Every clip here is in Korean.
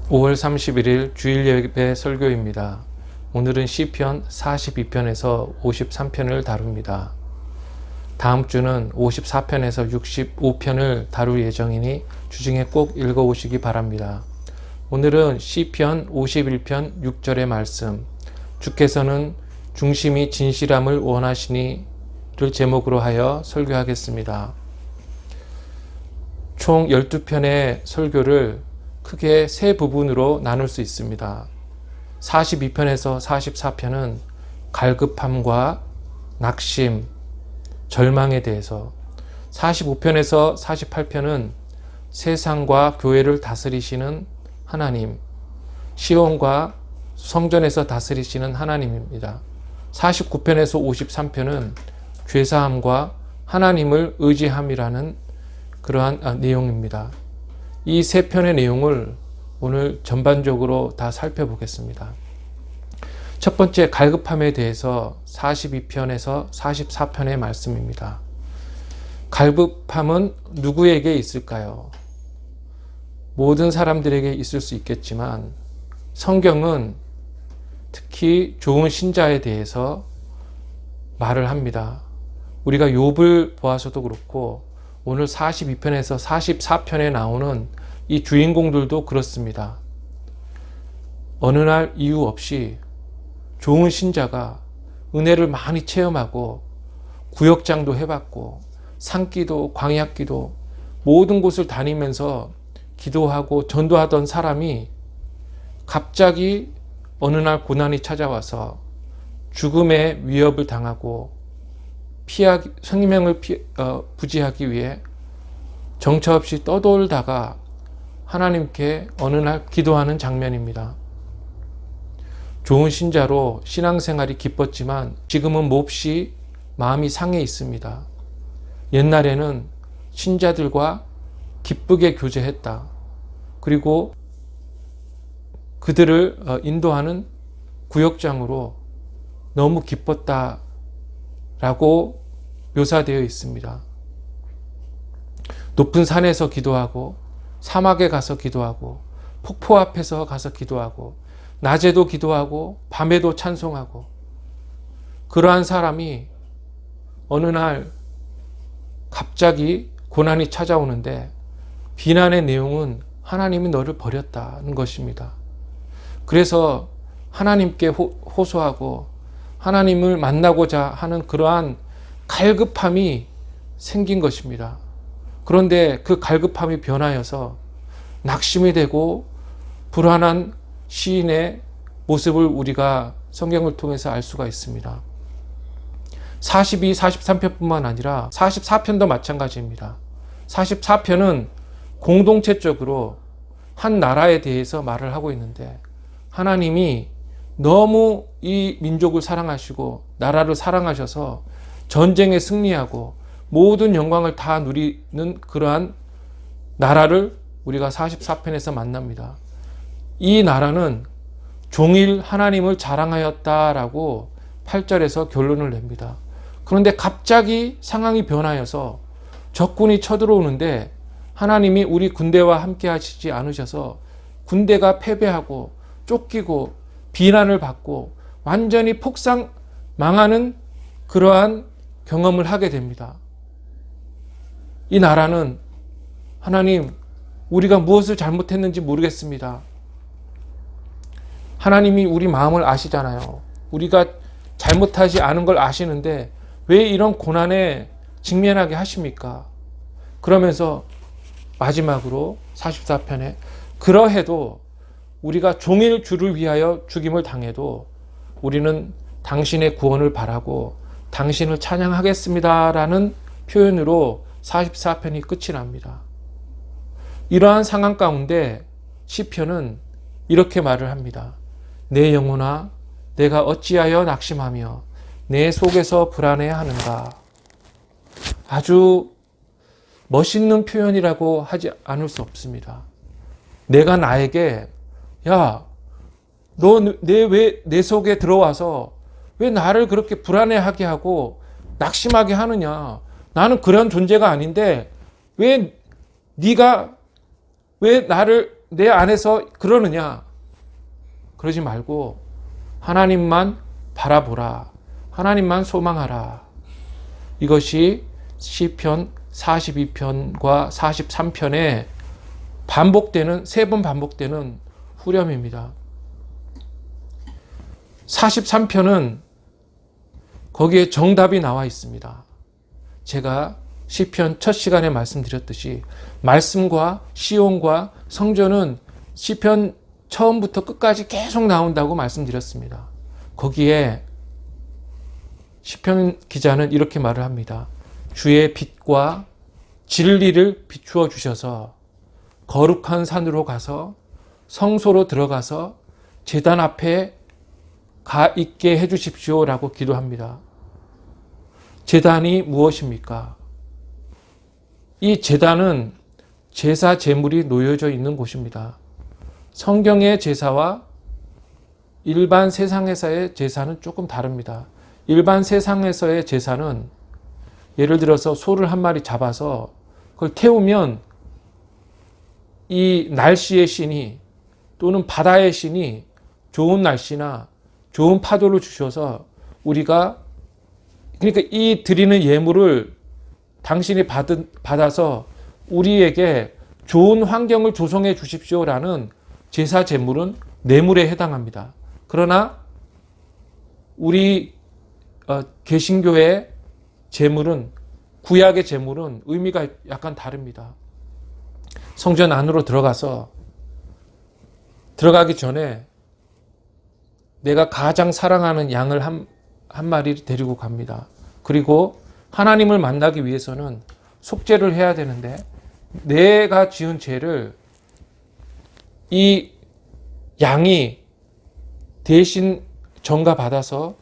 5월 31일 주일 예배 설교입니다. 오늘은 시편 42편에서 53편을 다룹니다. 다음 주는 54편에서 65편을 다룰 예정이니 주중에 꼭 읽어오시기 바랍니다. 오늘은 시편 51편 6절의 말씀, 주께서는 중심이 진실함을 원하시니를 제목으로 하여 설교하겠습니다. 총 12편의 설교를 크게 세 부분으로 나눌 수 있습니다. 42편에서 44편은 갈급함과 낙심, 절망에 대해서, 45편에서 48편은 세상과 교회를 다스리시는 하나님, 시온과 성전에서 다스리시는 하나님입니다. 49편에서 53편은 죄사함과 하나님을 의지함이라는 그러한 내용입니다. 이 세 편의 내용을 오늘 전반적으로 다 살펴보겠습니다. 첫 번째, 갈급함에 대해서 42편에서 44편의 말씀입니다. 갈급함은 누구에게 있을까요? 모든 사람들에게 있을 수 있겠지만 성경은 특히 좋은 신자에 대해서 말을 합니다. 우리가 욥을 보아서도 그렇고 오늘 42편에서 44편에 나오는 이 주인공들도 그렇습니다. 어느 날 이유 없이 좋은 신자가 은혜를 많이 체험하고 구역장도 해봤고 산기도 광야기도 모든 곳을 다니면서 기도하고 전도하던 사람이 갑자기 어느 날 고난이 찾아와서 죽음의 위협을 당하고 생명을 부지하기 위해 정처 없이 떠돌다가 하나님께 어느 날 기도하는 장면입니다. 좋은 신자로 신앙생활이 기뻤지만 지금은 몹시 마음이 상해 있습니다. 옛날에는 신자들과 기쁘게 교제했다. 그리고 그들을 인도하는 구역장으로 너무 기뻤다라고 묘사되어 있습니다. 높은 산에서 기도하고 사막에 가서 기도하고 폭포 앞에서 가서 기도하고 낮에도 기도하고 밤에도 찬송하고, 그러한 사람이 어느 날 갑자기 고난이 찾아오는데 비난의 내용은 하나님이 너를 버렸다는 것입니다. 그래서 하나님께 호소하고 하나님을 만나고자 하는 그러한 갈급함이 생긴 것입니다. 그런데 그 갈급함이 변하여서 낙심이 되고 불안한 시인의 모습을 우리가 성경을 통해서 알 수가 있습니다. 42, 43편뿐만 아니라 44편도 마찬가지입니다. 44편은 공동체적으로 한 나라에 대해서 말을 하고 있는데 하나님이 너무 이 민족을 사랑하시고 나라를 사랑하셔서 전쟁에 승리하고 모든 영광을 다 누리는 그러한 나라를 우리가 44편에서 만납니다. 이 나라는 종일 하나님을 자랑하였다라고 8절에서 결론을 냅니다. 그런데 갑자기 상황이 변하여서 적군이 쳐들어오는데 하나님이 우리 군대와 함께 하시지 않으셔서 군대가 패배하고 쫓기고 비난을 받고 완전히 망하는 그러한 경험을 하게 됩니다. 이 나라는 하나님, 우리가 무엇을 잘못했는지 모르겠습니다. 하나님이 우리 마음을 아시잖아요. 우리가 잘못하지 않은 걸 아시는데 왜 이런 고난에 직면하게 하십니까? 그러면서 마지막으로 44편에 그러해도 우리가 종일 주를 위하여 죽임을 당해도 우리는 당신의 구원을 바라고 당신을 찬양하겠습니다라는 표현으로 44편이 끝이 납니다. 이러한 상황 가운데 시편은 이렇게 말을 합니다. 내 영혼아, 내가 어찌하여 낙심하며 내 속에서 불안해하는가. 아주 멋있는 표현이라고 하지 않을 수 없습니다. 내가 나에게 야, 너 왜 내 속에 들어와서 왜 나를 그렇게 불안해하게 하고 낙심하게 하느냐. 나는 그런 존재가 아닌데 왜 네가 왜 나를 내 안에서 그러느냐? 그러지 말고 하나님만 바라보라. 하나님만 소망하라. 이것이 시편 42편과 43편에 반복되는, 3번 반복되는 후렴입니다. 43편은 거기에 정답이 나와 있습니다. 제가 시편 첫 시간에 말씀드렸듯이 말씀과 시온과 성전은 시편 처음부터 끝까지 계속 나온다고 말씀드렸습니다. 거기에 시편 기자는 이렇게 말을 합니다. 주의 빛과 진리를 비추어 주셔서 거룩한 산으로 가서 성소로 들어가서 제단 앞에 가 있게 해 주십시오라고 기도합니다. 제단이 무엇입니까? 이 제단은 제사 제물이 놓여져 있는 곳입니다. 성경의 제사와 일반 세상에서의 제사는 조금 다릅니다. 일반 세상에서의 제사는 예를 들어서 소를 한 마리 잡아서 그걸 태우면 이 날씨의 신이 또는 바다의 신이 좋은 날씨나 좋은 파도를 주셔서 우리가, 그러니까 이 드리는 예물을 당신이 받아서 우리에게 좋은 환경을 조성해 주십시오라는 제사 제물은 뇌물에 해당합니다. 그러나 우리 개신교의 제물은, 구약의 제물은 의미가 약간 다릅니다. 성전 안으로 들어가기 전에 내가 가장 사랑하는 양을 한 마리를 데리고 갑니다. 그리고 하나님을 만나기 위해서는 속죄를 해야 되는데 내가 지은 죄를 이 양이 대신 전가받아서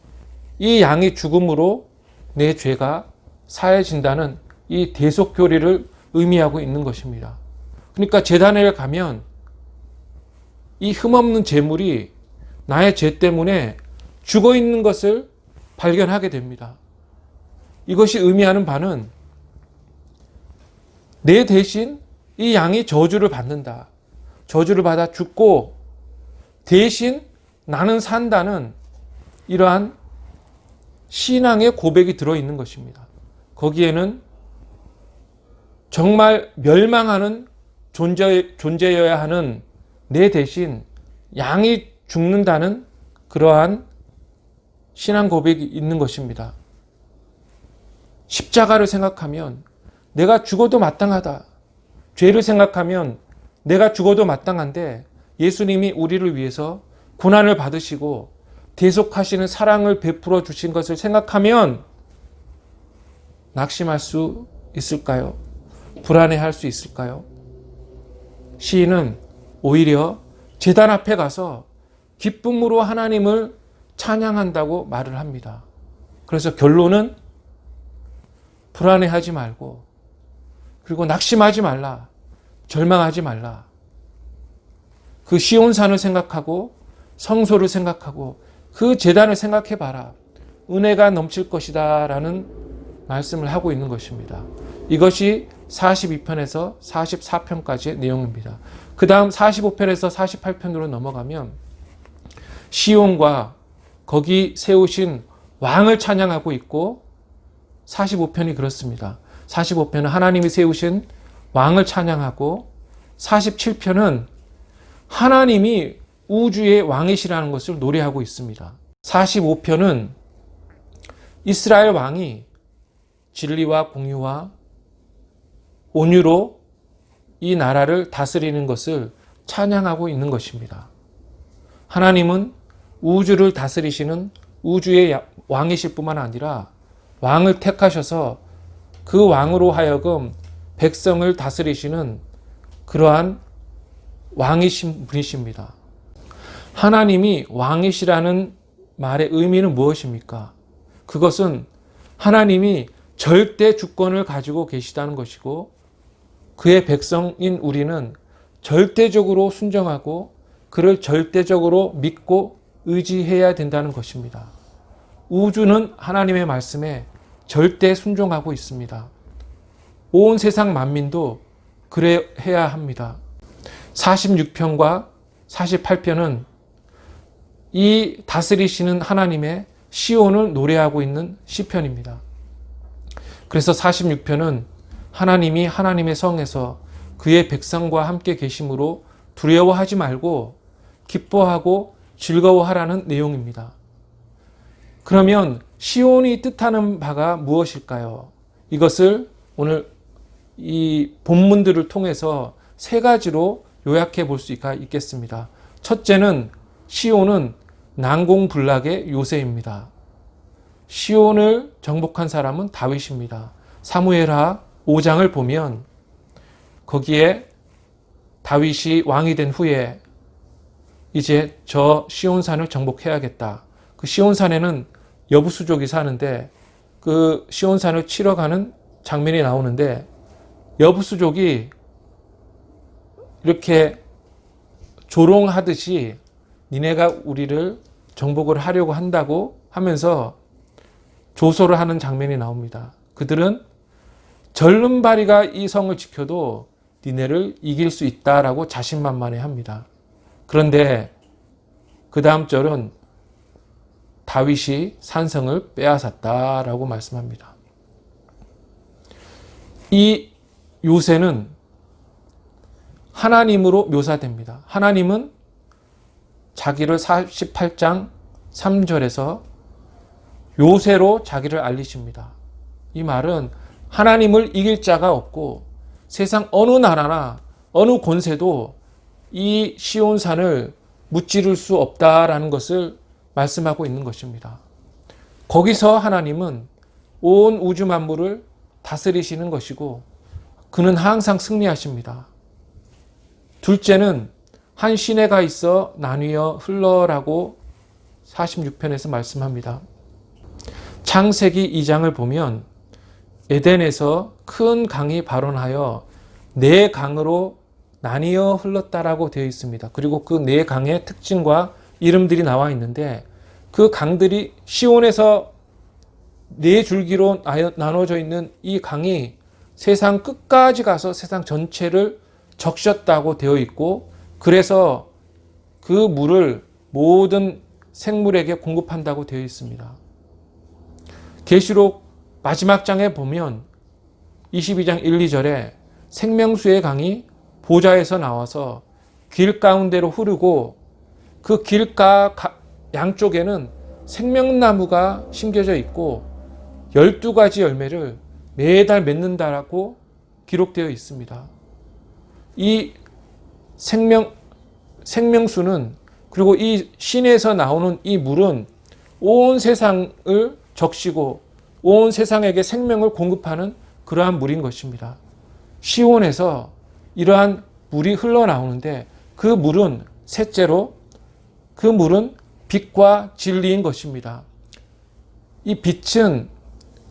이 양이 죽음으로 내 죄가 사해진다는 이 대속교리를 의미하고 있는 것입니다. 그러니까 제단에 가면 이 흠없는 제물이 나의 죄 때문에 죽어 있는 것을 발견하게 됩니다. 이것이 의미하는 바는 내 대신 이 양이 저주를 받는다. 저주를 받아 죽고 대신 나는 산다는 이러한 신앙의 고백이 들어있는 것입니다. 거기에는 정말 멸망하는 존재여야 하는 내 대신 양이 죽는다는 그러한 신앙 고백이 있는 것입니다. 십자가를 생각하면 내가 죽어도 마땅하다. 죄를 생각하면 내가 죽어도 마땅한데 예수님이 우리를 위해서 고난을 받으시고 대속하시는 사랑을 베풀어 주신 것을 생각하면 낙심할 수 있을까요? 불안해할 수 있을까요? 시인은 오히려 제단 앞에 가서 기쁨으로 하나님을 찬양한다고 말을 합니다. 그래서 결론은 불안해하지 말고, 그리고 낙심하지 말라, 절망하지 말라. 그 시온산을 생각하고 성소를 생각하고 그 제단을 생각해 봐라. 은혜가 넘칠 것이다 라는 말씀을 하고 있는 것입니다. 이것이 42편에서 44편까지의 내용입니다. 그 다음 45편에서 48편으로 넘어가면 시온과 거기 세우신 왕을 찬양하고 있고, 45편이 그렇습니다. 45편은 하나님이 세우신 왕을 찬양하고, 47편은 하나님이 우주의 왕이시라는 것을 노래하고 있습니다. 45편은 이스라엘 왕이 진리와 공의와 온유로 이 나라를 다스리는 것을 찬양하고 있는 것입니다. 하나님은 우주를 다스리시는 우주의 왕이실 뿐만 아니라 왕을 택하셔서 그 왕으로 하여금 백성을 다스리시는 그러한 왕이신 분이십니다. 하나님이 왕이시라는 말의 의미는 무엇입니까? 그것은 하나님이 절대 주권을 가지고 계시다는 것이고, 그의 백성인 우리는 절대적으로 순종하고 그를 절대적으로 믿고 의지해야 된다는 것입니다. 우주는 하나님의 말씀에 절대 순종하고 있습니다. 온 세상 만민도 그래 해야 합니다. 46편과 48편은 이 다스리시는 하나님의 시온을 노래하고 있는 시편입니다. 그래서 46편은 하나님이 하나님의 성에서 그의 백성과 함께 계심으로 두려워하지 말고 기뻐하고 즐거워하라는 내용입니다. 그러면 시온이 뜻하는 바가 무엇일까요? 이것을 오늘 이 본문들을 통해서 세 가지로 요약해 볼 수가 있겠습니다. 첫째는 시온은 난공불락의 요새입니다. 시온을 정복한 사람은 다윗입니다. 사무엘하 5장을 보면 거기에 다윗이 왕이 된 후에 이제 저 시온산을 정복해야겠다. 그 시온산에는 여부수족이 사는데 그 시온산을 치러 가는 장면이 나오는데 여부수족이 이렇게 조롱하듯이 니네가 우리를 정복을 하려고 한다고 하면서 조소를 하는 장면이 나옵니다. 그들은 절름발이가 이 성을 지켜도 니네를 이길 수 있다라고 자신만만해 합니다. 그런데 그 다음 절은 다윗이 산성을 빼앗았다라고 말씀합니다. 이 요새는 하나님으로 묘사됩니다. 하나님은 자기를 48장 3절에서 요새로 자기를 알리십니다. 이 말은 하나님을 이길 자가 없고 세상 어느 나라나 어느 권세도 이 시온산을 무찌를 수 없다라는 것을 말씀하고 있는 것입니다. 거기서 하나님은 온 우주 만물을 다스리시는 것이고 그는 항상 승리하십니다. 둘째는 한 시내가 있어 나뉘어 흘러라고 46편에서 말씀합니다. 창세기 2장을 보면 에덴에서 큰 강이 발원하여 네 강으로 나뉘어 흘렀다라고 되어 있습니다. 그리고 그 네 강의 특징과 이름들이 나와 있는데 그 강들이 시온에서 네 줄기로 나눠져 있는 이 강이 세상 끝까지 가서 세상 전체를 적셨다고 되어 있고 그래서 그 물을 모든 생물에게 공급한다고 되어 있습니다. 계시록 마지막 장에 보면 22장 1, 2절에 생명수의 강이 보좌에서 나와서 길 가운데로 흐르고 그 길가 양쪽에는 생명나무가 심겨져 있고 12가지 열매를 매달 맺는다라고 기록되어 있습니다. 이 생명수는 그리고 이 시내에서 나오는 이 물은 온 세상을 적시고 온 세상에게 생명을 공급하는 그러한 물인 것입니다. 시온에서 이러한 물이 흘러나오는데 그 물은 셋째로 그 물은 빛과 진리인 것입니다. 이 빛은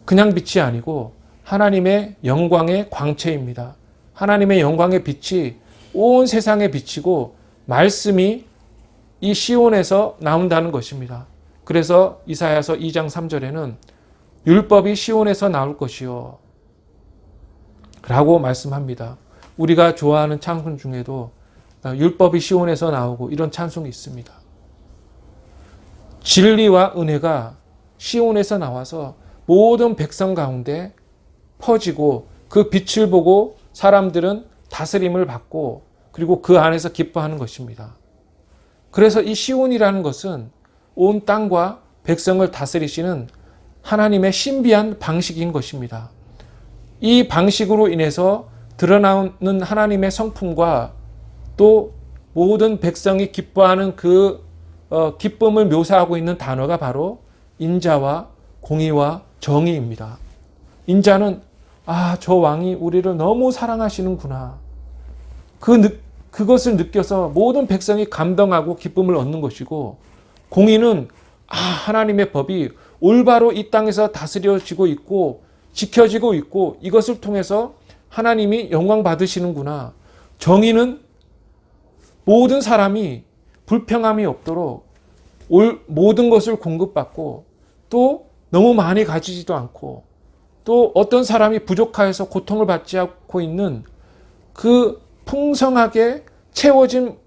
그냥 빛이 아니고 하나님의 영광의 광채입니다. 하나님의 영광의 빛이 온 세상에 비치고 말씀이 이 시온에서 나온다는 것입니다. 그래서 이사야서 2장 3절에는 율법이 시온에서 나올 것이요 라고 말씀합니다. 우리가 좋아하는 찬송 중에도 율법이 시온에서 나오고 이런 찬송이 있습니다. 진리와 은혜가 시온에서 나와서 모든 백성 가운데 퍼지고 그 빛을 보고 사람들은 다스림을 받고 그리고 그 안에서 기뻐하는 것입니다. 그래서 이 시온이라는 것은 온 땅과 백성을 다스리시는 하나님의 신비한 방식인 것입니다. 이 방식으로 인해서 드러나는 하나님의 성품과 또 모든 백성이 기뻐하는 그 기쁨을 묘사하고 있는 단어가 바로 인자와 공의와 정의입니다. 인자는 저 왕이 우리를 너무 사랑하시는구나. 그것을 느껴서 모든 백성이 감동하고 기쁨을 얻는 것이고 공의는 하나님의 법이 올바로 이 땅에서 다스려지고 있고 지켜지고 있고 이것을 통해서 하나님이 영광 받으시는구나. 정의는 모든 사람이 불평함이 없도록 모든 것을 공급받고 또 너무 많이 가지지도 않고 또 어떤 사람이 부족하여서 고통을 받지 않고 있는 그 풍성하게 채워진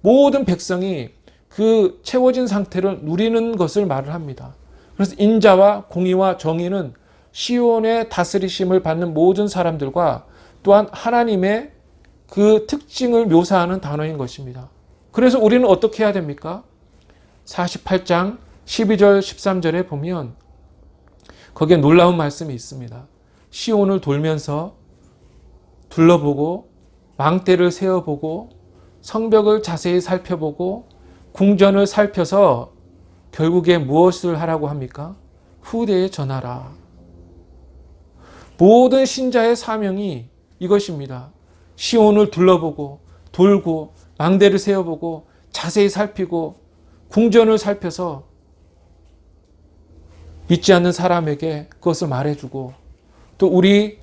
모든 백성이 그 채워진 상태를 누리는 것을 말을 합니다. 그래서 인자와 공의와 정의는 시온의 다스리심을 받는 모든 사람들과 또한 하나님의 그 특징을 묘사하는 단어인 것입니다. 그래서 우리는 어떻게 해야 됩니까? 48장 12절 13절에 보면 거기에 놀라운 말씀이 있습니다. 시온을 돌면서 둘러보고 망대를 세어보고 성벽을 자세히 살펴보고 궁전을 살펴서 결국에 무엇을 하라고 합니까? 후대에 전하라. 모든 신자의 사명이 이것입니다. 시온을 둘러보고 돌고 망대를 세어보고 자세히 살피고 궁전을 살펴서 믿지 않는 사람에게 그것을 말해주고 또 우리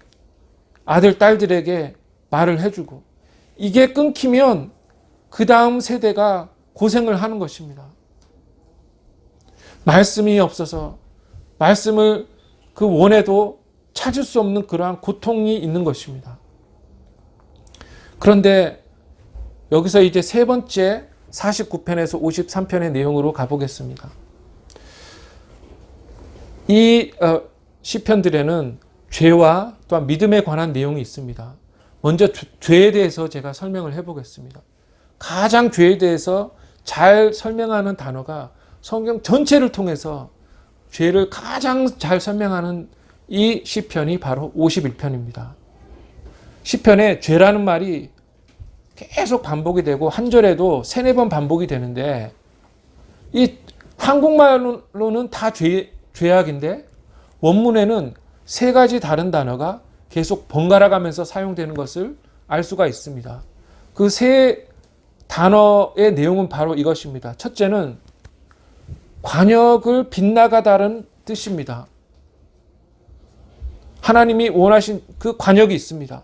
아들, 딸들에게 말을 해주고 이게 끊기면 그 다음 세대가 고생을 하는 것입니다. 말씀이 없어서 말씀을 그 원해도 찾을 수 없는 그러한 고통이 있는 것입니다. 그런데 여기서 이제 세 번째 49편에서 53편의 내용으로 가보겠습니다. 이 시편들에는 죄와 또한 믿음에 관한 내용이 있습니다. 먼저 죄에 대해서 제가 설명을 해보겠습니다. 가장 죄에 대해서 잘 설명하는 단어가 성경 전체를 통해서 죄를 가장 잘 설명하는 이 시편이 바로 51편입니다. 시편에 죄라는 말이 계속 반복이 되고 한 절에도 3-4번 반복이 되는데 이 한국말로는 다 죄악인데 원문에는 3가지 다른 단어가 계속 번갈아 가면서 사용되는 것을 알 수가 있습니다. 그 3 단어의 내용은 바로 이것입니다. 첫째는 관역을 빗나가다는 뜻입니다. 하나님이 원하신 그 관역이 있습니다.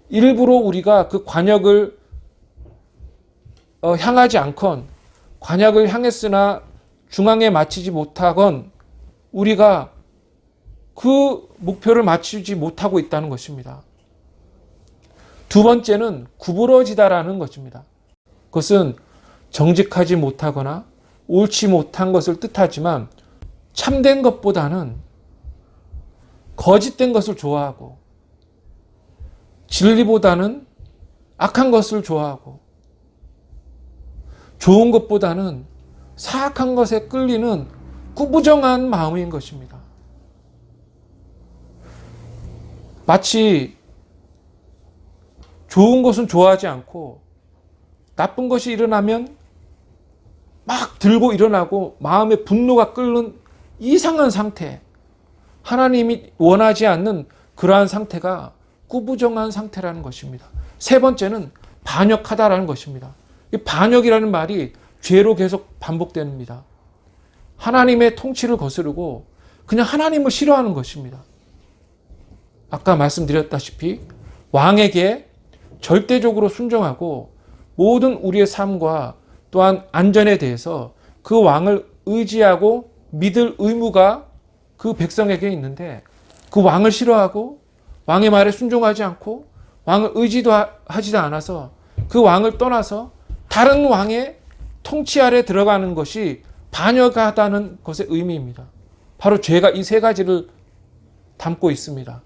일부러 우리가 그 관역을 향하지 않건 관역을 향했으나 중앙에 맞추지 못하건 우리가 그 목표를 맞추지 못하고 있다는 것입니다. 두 번째는 구부러지다라는 것입니다. 그것은 정직하지 못하거나 옳지 못한 것을 뜻하지만 참된 것보다는 거짓된 것을 좋아하고 진리보다는 악한 것을 좋아하고 좋은 것보다는 사악한 것에 끌리는 꾸부정한 마음인 것입니다. 마치 좋은 것은 좋아하지 않고 나쁜 것이 일어나면 막 들고 일어나고 마음에 분노가 끓는 이상한 상태, 하나님이 원하지 않는 그러한 상태가 꾸부정한 상태라는 것입니다. 세 번째는 반역하다라는 것입니다. 이 반역이라는 말이 죄로 계속 반복됩니다. 하나님의 통치를 거스르고 그냥 하나님을 싫어하는 것입니다. 아까 말씀드렸다시피 왕에게 절대적으로 순종하고 모든 우리의 삶과 또한 안전에 대해서 그 왕을 의지하고 믿을 의무가 그 백성에게 있는데 그 왕을 싫어하고 왕의 말에 순종하지 않고 왕을 의지도 하지도 않아서 그 왕을 떠나서 다른 왕의 통치 아래 들어가는 것이 반역하다는 것의 의미입니다. 바로 죄가 이 3가지를 담고 있습니다.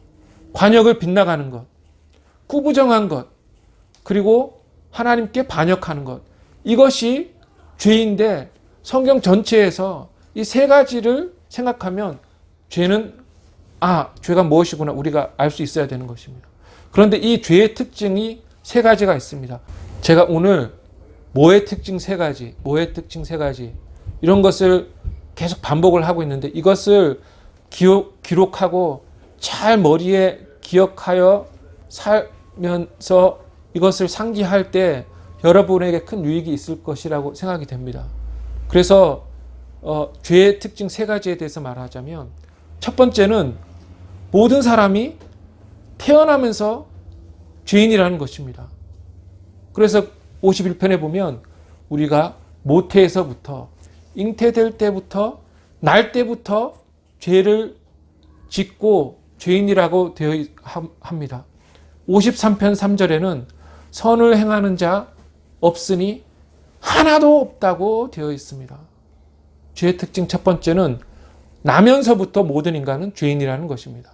관역을 빗나가는 것, 꾸부정한 것, 그리고 하나님께 반역하는 것. 이것이 죄인데 성경 전체에서 이 3가지를 생각하면 죄는 죄가 무엇이구나 우리가 알 수 있어야 되는 것입니다. 그런데 이 죄의 특징이 3가지가 있습니다. 제가 오늘 뭐의 특징 3가지, 뭐의 특징 3가지 이런 것을 계속 반복을 하고 있는데 이것을 기록하고 잘 머리에 기억하여 살면서 이것을 상기할 때 여러분에게 큰 유익이 있을 것이라고 생각이 됩니다. 그래서 죄의 특징 3가지에 대해서 말하자면 첫 번째는 모든 사람이 태어나면서 죄인이라는 것입니다. 그래서 51편에 보면 우리가 모태에서부터 잉태될 때부터 날 때부터 죄를 짓고 죄인이라고 되어 합니다. 53편 3절에는 선을 행하는 자 없으니 하나도 없다고 되어 있습니다. 죄의 특징 첫 번째는 나면서부터 모든 인간은 죄인이라는 것입니다.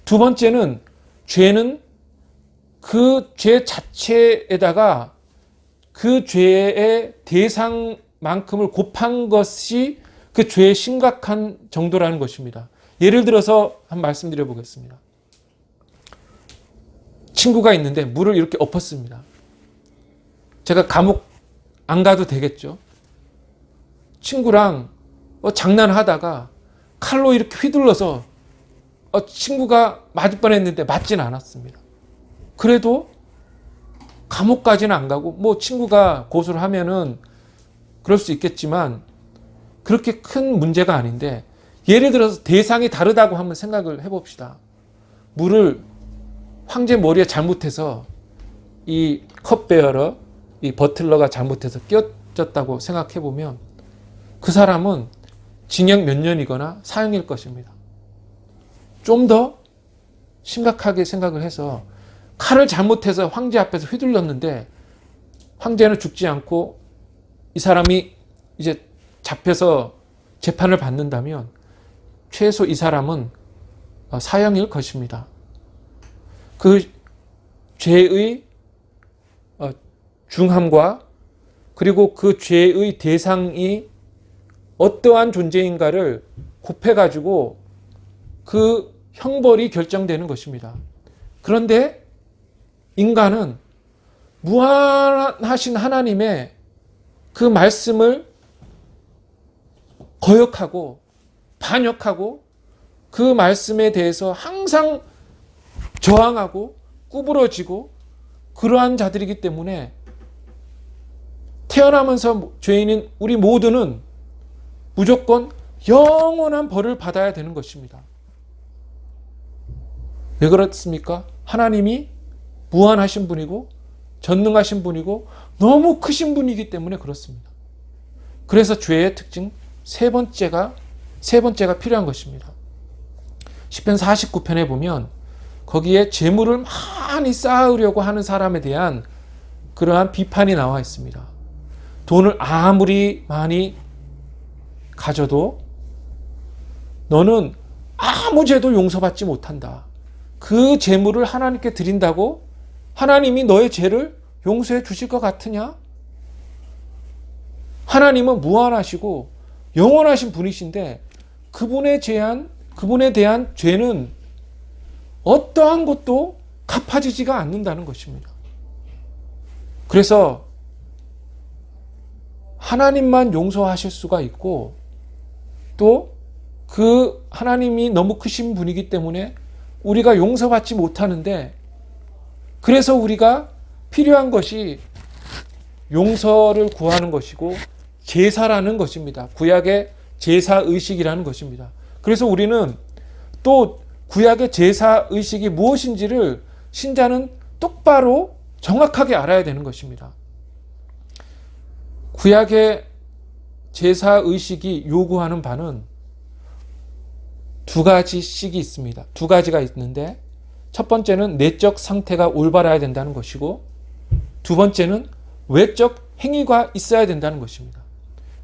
두 번째는 죄는 그 죄 자체에다가 그 죄의 대상만큼을 곱한 것이 그 죄의 심각한 정도라는 것입니다. 예를 들어서 한 말씀 드려보겠습니다. 친구가 있는데 물을 이렇게 엎었습니다. 제가 감옥 안 가도 되겠죠? 친구랑 장난하다가 칼로 이렇게 휘둘러서 친구가 맞을 뻔했는데 맞지는 않았습니다. 그래도 감옥까지는 안 가고 뭐 친구가 고소를 하면은 그럴 수 있겠지만 그렇게 큰 문제가 아닌데, 예를 들어서 대상이 다르다고 한번 생각을 해봅시다. 물을 황제 머리에 잘못해서 이 컵베어러, 이 버틀러가 잘못해서 끼얹었다고 생각해보면 그 사람은 징역 몇 년이거나 사형일 것입니다. 좀 더 심각하게 생각을 해서 칼을 잘못해서 황제 앞에서 휘둘렀는데 황제는 죽지 않고 이 사람이 이제 잡혀서 재판을 받는다면 최소 이 사람은 사형일 것입니다. 그 죄의 중함과 그리고 그 죄의 대상이 어떠한 존재인가를 곱해가지고 그 형벌이 결정되는 것입니다. 그런데 인간은 무한하신 하나님의 그 말씀을 거역하고 반역하고 그 말씀에 대해서 항상 저항하고 구부러지고 그러한 자들이기 때문에 태어나면서 죄인인 우리 모두는 무조건 영원한 벌을 받아야 되는 것입니다. 왜 그렇습니까? 하나님이 무한하신 분이고 전능하신 분이고 너무 크신 분이기 때문에 그렇습니다. 그래서 죄의 특징 세 번째가 필요한 것입니다. 시편 49편에 보면 거기에 재물을 많이 쌓으려고 하는 사람에 대한 그러한 비판이 나와 있습니다. 돈을 아무리 많이 가져도 너는 아무 죄도 용서받지 못한다. 그 재물을 하나님께 드린다고 하나님이 너의 죄를 용서해 주실 것 같으냐? 하나님은 무한하시고 영원하신 분이신데 그분에 대한 죄는 어떠한 것도 갚아지지가 않는다는 것입니다. 그래서 하나님만 용서하실 수가 있고 또 그 하나님이 너무 크신 분이기 때문에 우리가 용서받지 못하는데, 그래서 우리가 필요한 것이 용서를 구하는 것이고 제사라는 것입니다. 구약의 제사의식이라는 것입니다. 그래서 우리는 또 구약의 제사의식이 무엇인지를 신자는 똑바로 정확하게 알아야 되는 것입니다. 구약의 제사의식이 요구하는 바는 두 가지씩이 있습니다. 두 가지가 있는데 첫 번째는 내적 상태가 올바라야 된다는 것이고 두 번째는 외적 행위가 있어야 된다는 것입니다.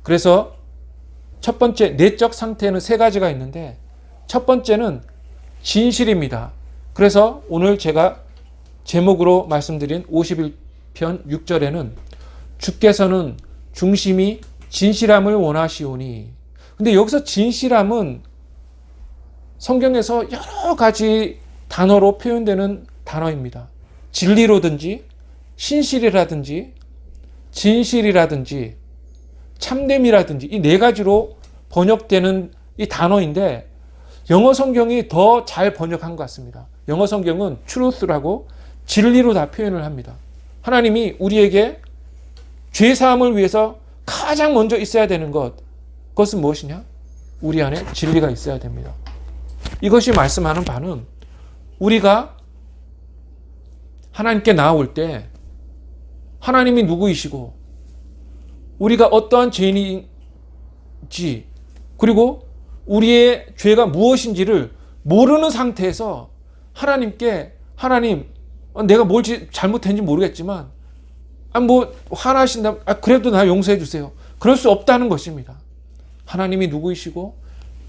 그래서 첫 번째 내적 상태는 세 가지가 있는데 첫 번째는 진실입니다. 그래서 오늘 제가 제목으로 말씀드린 51편 6절에는 주께서는 중심이 진실함을 원하시오니, 근데 여기서 진실함은 성경에서 여러 가지 단어로 표현되는 단어입니다. 진리로든지 신실이라든지 진실이라든지 참됨이라든지 이 네 가지로 번역되는 이 단어인데 영어 성경이 더 잘 번역한 것 같습니다. 영어 성경은 truth라고 진리로 다 표현을 합니다. 하나님이 우리에게 죄사함을 위해서 가장 먼저 있어야 되는 그것은 무엇이냐? 우리 안에 진리가 있어야 됩니다. 이것이 말씀하는 바는 우리가 하나님께 나아올 때 하나님이 누구이시고 우리가 어떠한 죄인인지 그리고 우리의 죄가 무엇인지를 모르는 상태에서 하나님께 하나님 내가 뭘 잘못했는지 모르겠지만 뭐 화나신다. 그래도 나 용서해 주세요. 그럴 수 없다는 것입니다. 하나님이 누구이시고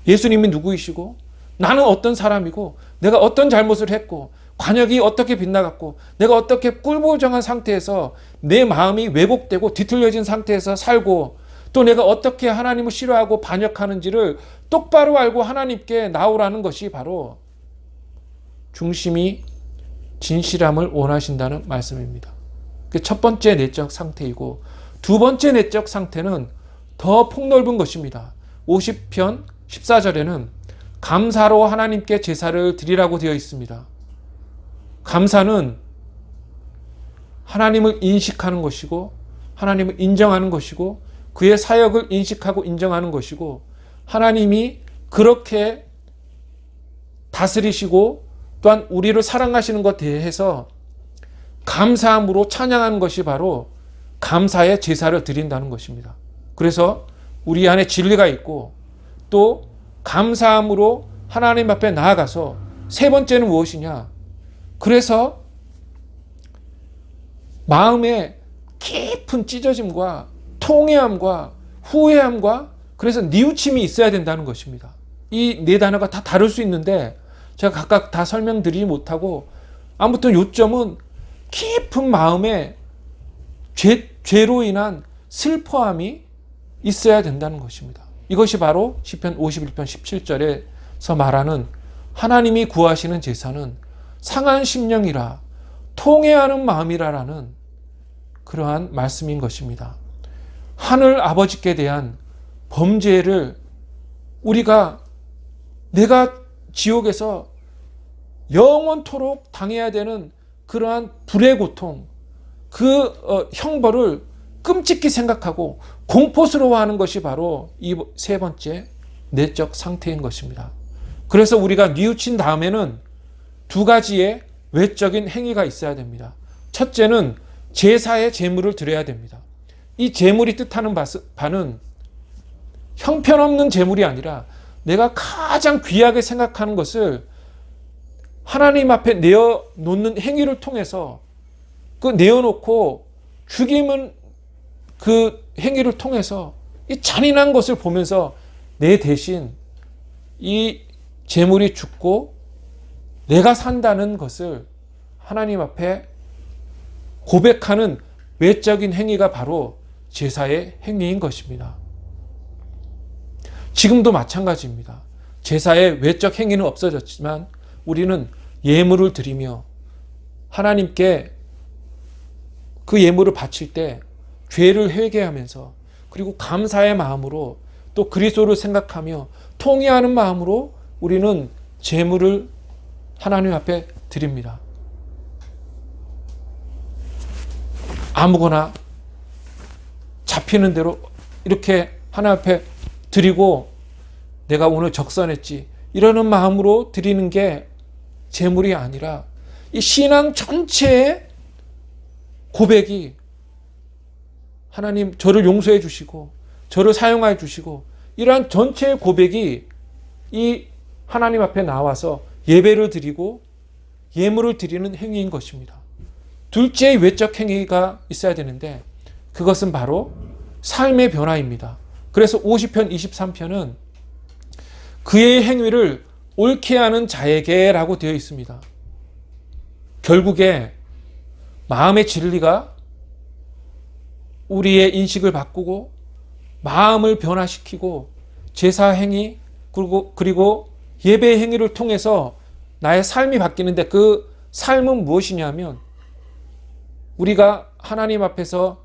예수님이 누구이시고 나는 어떤 사람이고 내가 어떤 잘못을 했고 관역이 어떻게 빗나갔고 내가 어떻게 꿀보정한 상태에서 내 마음이 왜곡되고 뒤틀려진 상태에서 살고 또 내가 어떻게 하나님을 싫어하고 반역하는지를 똑바로 알고 하나님께 나오라는 것이 바로 중심이 진실함을 원하신다는 말씀입니다. 그 첫 번째 내적 상태이고 두 번째 내적 상태는 더 폭넓은 것입니다. 50편 14절에는 감사로 하나님께 제사를 드리라고 되어 있습니다. 감사는 하나님을 인식하는 것이고 하나님을 인정하는 것이고 그의 사역을 인식하고 인정하는 것이고 하나님이 그렇게 다스리시고 또한 우리를 사랑하시는 것에 대해서 감사함으로 찬양하는 것이 바로 감사의 제사를 드린다는 것입니다. 그래서 우리 안에 진리가 있고 또 감사함으로 하나님 앞에 나아가서 세 번째는 무엇이냐? 그래서 마음에 깊은 찢어짐과 통회함과 후회함과 그래서 뉘우침이 있어야 된다는 것입니다. 이 네 단어가 다 다를 수 있는데 제가 각각 다 설명드리지 못하고 아무튼 요점은 깊은 마음에 죄로 인한 슬퍼함이 있어야 된다는 것입니다. 이것이 바로 시편 51편 17절에서 말하는 하나님이 구하시는 제사는 상한 심령이라 통회하는 마음이라라는 그러한 말씀인 것입니다. 하늘 아버지께 대한 범죄를 내가 지옥에서 영원토록 당해야 되는 그러한 불의 고통, 그 형벌을 끔찍히 생각하고 공포스러워하는 것이 바로 이 세 번째 내적 상태인 것입니다. 그래서 우리가 뉘우친 다음에는 두 가지의 외적인 행위가 있어야 됩니다. 첫째는 제사의 제물을 드려야 됩니다. 이 제물이 뜻하는 바는 형편없는 제물이 아니라 내가 가장 귀하게 생각하는 것을 하나님 앞에 내어놓는 행위를 통해서 그 내어놓고 죽임은 그 행위를 통해서 이 잔인한 것을 보면서 내 대신 이 제물이 죽고 내가 산다는 것을 하나님 앞에 고백하는 외적인 행위가 바로 제사의 행위인 것입니다. 지금도 마찬가지입니다. 제사의 외적 행위는 없어졌지만 우리는 예물을 드리며 하나님께 그 예물을 바칠 때 죄를 회개하면서 그리고 감사의 마음으로 또 그리스도를 생각하며 통회하는 마음으로 우리는 제물을 하나님 앞에 드립니다. 아무거나 잡히는 대로 이렇게 하나님 앞에 드리고 내가 오늘 적선했지 이러는 마음으로 드리는 게 제물이 아니라 이 신앙 전체의 고백이 하나님 저를 용서해 주시고 저를 사용해 주시고 이러한 전체의 고백이 이 하나님 앞에 나와서 예배를 드리고 예물을 드리는 행위인 것입니다. 둘째의 외적 행위가 있어야 되는데 그것은 바로 삶의 변화입니다. 그래서 50편 23편은 그의 행위를 옳게 하는 자에게 라고 되어 있습니다. 결국에 마음의 진리가 우리의 인식을 바꾸고 마음을 변화시키고 제사 행위 그리고 예배 행위를 통해서 나의 삶이 바뀌는데 그 삶은 무엇이냐면 우리가 하나님 앞에서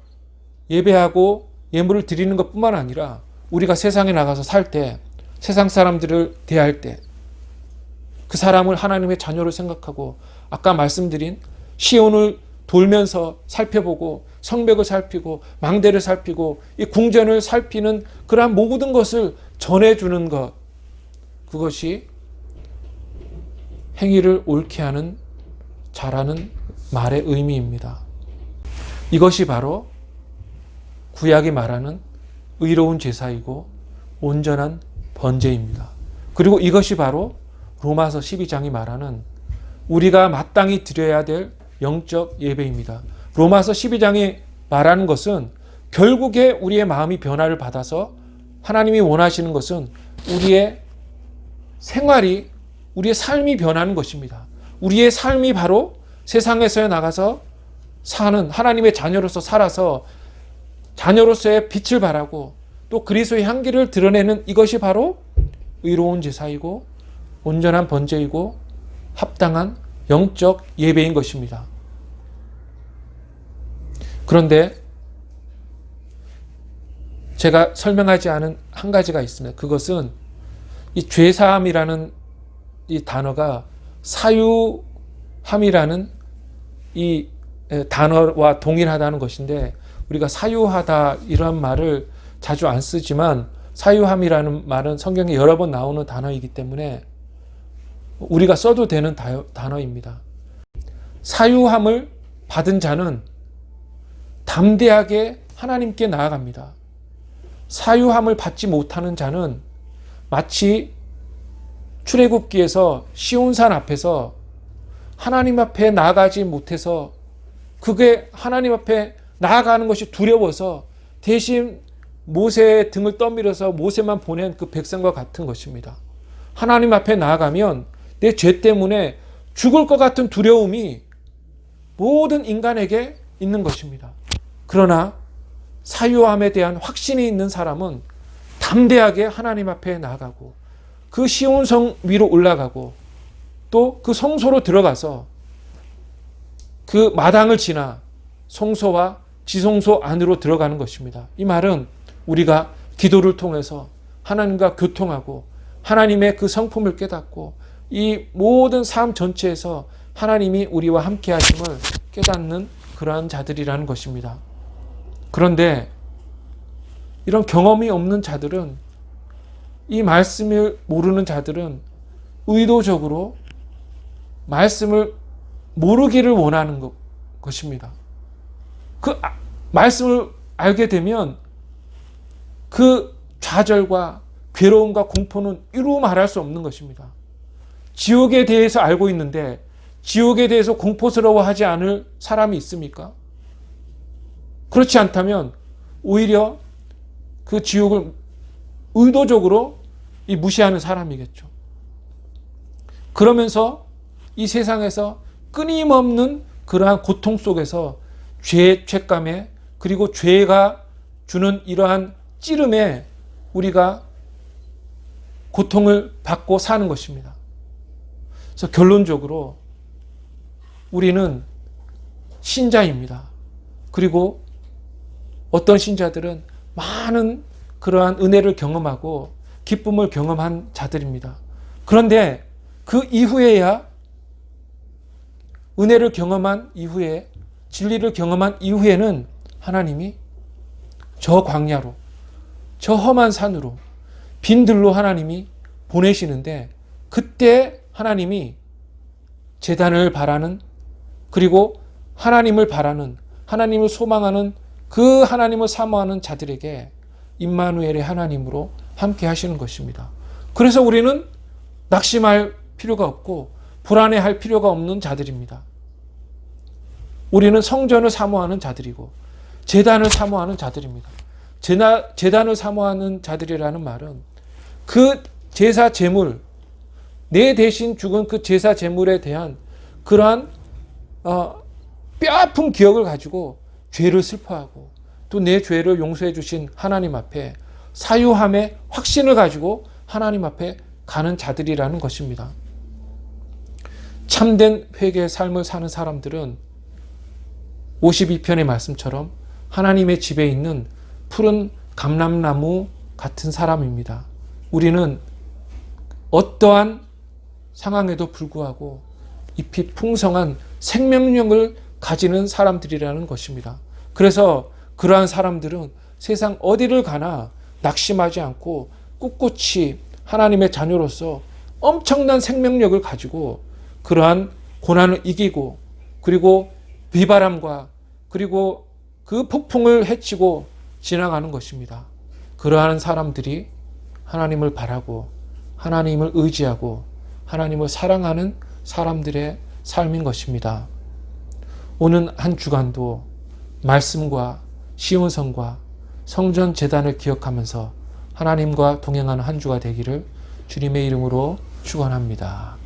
예배하고 예물을 드리는 것뿐만 아니라 우리가 세상에 나가서 살 때 세상 사람들을 대할 때 그 사람을 하나님의 자녀로 생각하고 아까 말씀드린 시온을 돌면서 살펴보고 성벽을 살피고 망대를 살피고 이 궁전을 살피는 그러한 모든 것을 전해주는 것 그것이 행위를 옳게 하는 자라는 말의 의미입니다. 이것이 바로 구약이 말하는 의로운 제사이고 온전한 번제입니다. 그리고 이것이 바로 로마서 12장이 말하는 우리가 마땅히 드려야 될 영적 예배입니다. 로마서 12장에 말하는 것은 결국에 우리의 마음이 변화를 받아서 하나님이 원하시는 것은 우리의 생활이, 우리의 삶이 변하는 것입니다. 우리의 삶이 바로 세상에서 나가서 사는 하나님의 자녀로서 살아서 자녀로서의 빛을 발하고 또 그리스도의 향기를 드러내는 이것이 바로 의로운 제사이고 온전한 번제이고 합당한 영적 예배인 것입니다. 그런데 제가 설명하지 않은 한 가지가 있습니다. 그것은 이 죄사함이라는 이 단어가 사유함이라는 이 단어와 동일하다는 것인데, 우리가 사유하다 이런 말을 자주 안 쓰지만 사유함이라는 말은 성경에 여러 번 나오는 단어이기 때문에 우리가 써도 되는 단어입니다. 사유함을 받은 자는 담대하게 하나님께 나아갑니다. 사유함을 받지 못하는 자는 마치 출애굽기에서 시온산 앞에서 하나님 앞에 나아가지 못해서 그게 하나님 앞에 나아가는 것이 두려워서 대신 모세의 등을 떠밀어서 모세만 보낸 그 백성과 같은 것입니다. 하나님 앞에 나아가면 내 죄 때문에 죽을 것 같은 두려움이 모든 인간에게 있는 것입니다. 그러나 사유함에 대한 확신이 있는 사람은 담대하게 하나님 앞에 나아가고 그 시온성 위로 올라가고 또 그 성소로 들어가서 그 마당을 지나 성소와 지성소 안으로 들어가는 것입니다. 이 말은 우리가 기도를 통해서 하나님과 교통하고 하나님의 그 성품을 깨닫고 이 모든 삶 전체에서 하나님이 우리와 함께 하심을 깨닫는 그러한 자들이라는 것입니다. 그런데 이런 경험이 없는 자들은, 이 말씀을 모르는 자들은 의도적으로 말씀을 모르기를 원하는 것입니다. 그 말씀을 알게 되면 그 좌절과 괴로움과 공포는 이루 말할 수 없는 것입니다. 지옥에 대해서 알고 있는데 지옥에 대해서 공포스러워하지 않을 사람이 있습니까? 그렇지 않다면 오히려 그 지옥을 의도적으로 무시하는 사람이겠죠. 그러면서 이 세상에서 끊임없는 그러한 고통 속에서 죄책감에, 그리고 죄가 주는 이러한 찌름에 우리가 고통을 받고 사는 것입니다. 그래서 결론적으로 우리는 신자입니다. 그리고 어떤 신자들은 많은 그러한 은혜를 경험하고 기쁨을 경험한 자들입니다. 그런데 그 이후에야, 은혜를 경험한 이후에, 진리를 경험한 이후에는 하나님이 저 광야로, 저 험한 산으로 빈들로 하나님이 보내시는데, 그때 하나님이 제단을 바라는, 그리고 하나님을 바라는, 하나님을 소망하는 그 하나님을 사모하는 자들에게 임마누엘의 하나님으로 함께 하시는 것입니다. 그래서 우리는 낙심할 필요가 없고 불안해할 필요가 없는 자들입니다. 우리는 성전을 사모하는 자들이고 제단을 사모하는 자들입니다. 제단을 사모하는 자들이라는 말은 그 제사 제물, 내 대신 죽은 그 제사 제물에 대한 그러한 뼈아픈 기억을 가지고 죄를 슬퍼하고 또 내 죄를 용서해 주신 하나님 앞에 사유함의 확신을 가지고 하나님 앞에 가는 자들이라는 것입니다. 참된 회개의 삶을 사는 사람들은 52편의 말씀처럼 하나님의 집에 있는 푸른 감람나무 같은 사람입니다. 우리는 어떠한 상황에도 불구하고 잎이 풍성한 생명력을 가지는 사람들이라는 것입니다. 그래서 그러한 사람들은 세상 어디를 가나 낙심하지 않고 꿋꿋이 하나님의 자녀로서 엄청난 생명력을 가지고 그러한 고난을 이기고, 그리고 비바람과 그리고 그 폭풍을 헤치고 지나가는 것입니다. 그러한 사람들이 하나님을 바라고 하나님을 의지하고 하나님을 사랑하는 사람들의 삶인 것입니다. 오는 한 주간도 말씀과 시온성과 성전 제단을 기억하면서 하나님과 동행하는 한 주가 되기를 주님의 이름으로 축원합니다.